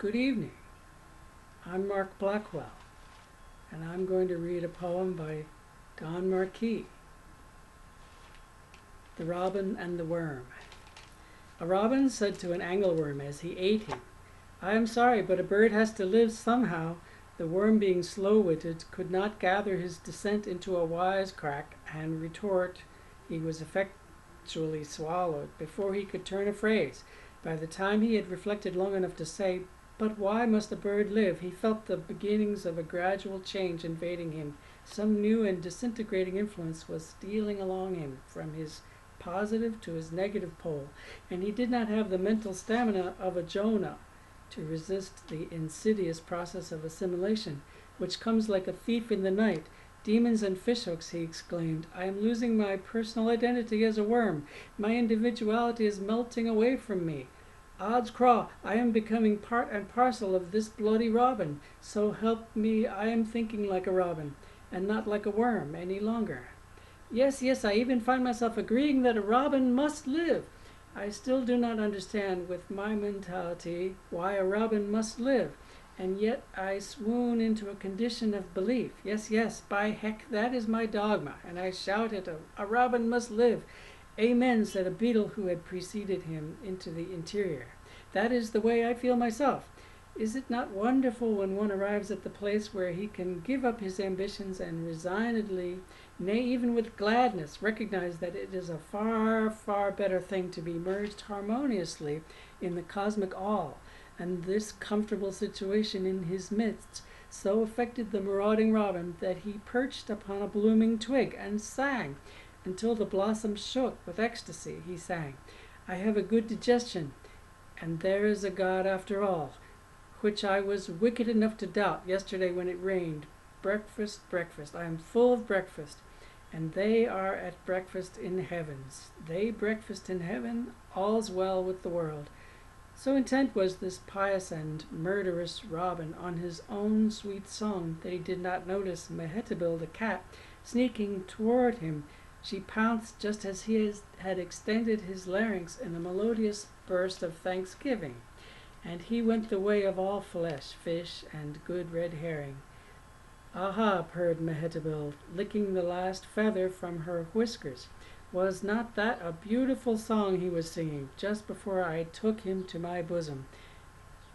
Good evening. I'm Mark Blackwell, and I'm going to read a poem by Don Marquis, The Robin and the Worm. A robin said to an angleworm as he ate him, "I am sorry, but a bird has to live somehow." The worm, being slow-witted, could not gather his descent into a wisecrack and retort. He was effectually swallowed before he could turn a phrase. By the time he had reflected long enough to say, "But why must a bird live?" he felt the beginnings of a gradual change invading him. Some new and disintegrating influence was stealing along him from his positive to his negative pole, and he did not have the mental stamina of a Jonah to resist the insidious process of assimilation, which comes like a thief in the night. "Demons and fishhooks," he exclaimed. "I am losing my personal identity as a worm. My individuality is melting away from me. Odds craw, I am becoming part and parcel of this bloody robin. So help me, I am thinking like a robin, and not like a worm any longer. Yes, I even find myself agreeing that a robin must live. I still do not understand with my mentality why a robin must live, and yet I swoon into a condition of belief. Yes, by heck, that is my dogma, and I shout it, a robin must live." "Amen," said a beetle who had preceded him into the interior. "That is the way I feel myself. Is it not wonderful when one arrives at the place where he can give up his ambitions and resignedly, nay, even with gladness, recognize that it is a far, far better thing to be merged harmoniously in the cosmic all, and this comfortable situation in his midst so affected the marauding robin that he perched upon a blooming twig and sang until the blossoms shook with ecstasy. He sang, "I have a good digestion, and there is a God after all, which I was wicked enough to doubt yesterday when it rained. Breakfast, I am full of breakfast, and they are at breakfast in heavens. They breakfast in heaven, all's well with the world." So intent was this pious and murderous robin on his own sweet song that he did not notice Mehetabel the cat sneaking toward him. She pounced just as he had extended his larynx in a melodious burst of thanksgiving, and he went the way of all flesh, fish, and good red herring. "Aha," purred Mehetabel, licking the last feather from her whiskers. "Was not that a beautiful song he was singing just before I took him to my bosom?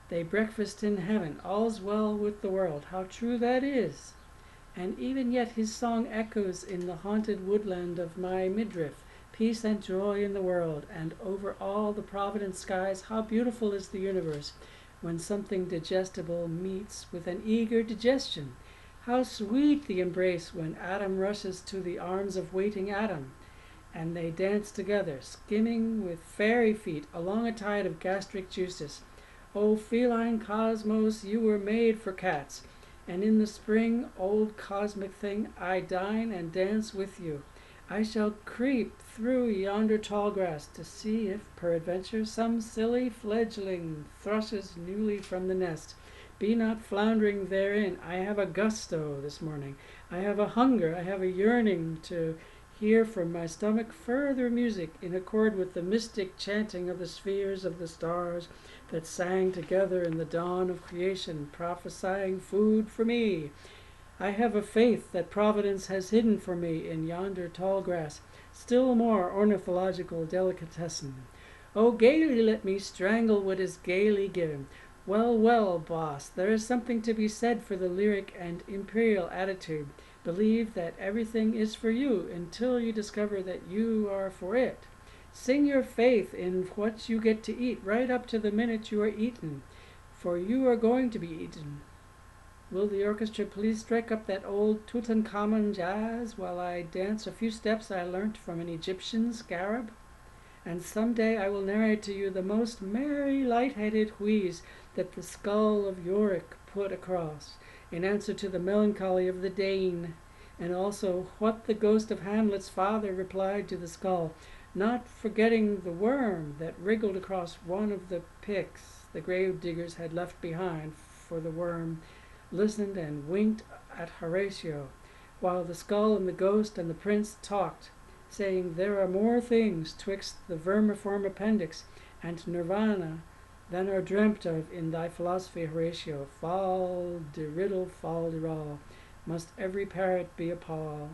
They breakfast in heaven, all's well with the world. How true that is! And even yet his song echoes in the haunted woodland of my midriff. Peace and joy in the world, and over all the provident skies. How beautiful is the universe when something digestible meets with an eager digestion. How sweet the embrace when atom rushes to the arms of waiting atom, and they dance together, skimming with fairy feet along a tide of gastric juices. O feline cosmos, you were made for cats, and in the spring, old cosmic thing, I dine and dance with you. I shall creep through yonder tall grass to see if, peradventure, some silly fledgling thrushes newly from the nest. Be not floundering therein. I have a gusto this morning. I have a hunger, I have a yearning to hear from my stomach further music in accord with the mystic chanting of the spheres of the stars that sang together in the dawn of creation, prophesying food for me. I have a faith that Providence has hidden for me in yonder tall grass still more ornithological delicatessen. Oh, gaily let me strangle what is gaily given. Well, boss, there is something to be said for the lyric and imperial attitude. Believe that everything is for you until you discover that you are for it. Sing your faith in what you get to eat right up to the minute you are eaten, for you are going to be eaten. Will the orchestra please strike up that old Tutankhamun jazz while I dance a few steps I learnt from an Egyptian scarab? And some day I will narrate to you the most merry, light-headed wheeze that the skull of Yorick put across, in answer to the melancholy of the Dane, and also what the ghost of Hamlet's father replied to the skull, not forgetting the worm that wriggled across one of the picks the grave diggers had left behind, for the worm listened and winked at Horatio, while the skull and the ghost and the prince talked, saying there are more things twixt the vermiform appendix and nirvana than are dreamt of in thy philosophy, Horatio. Fal de riddle, fal de roll, must every parrot be a Paul.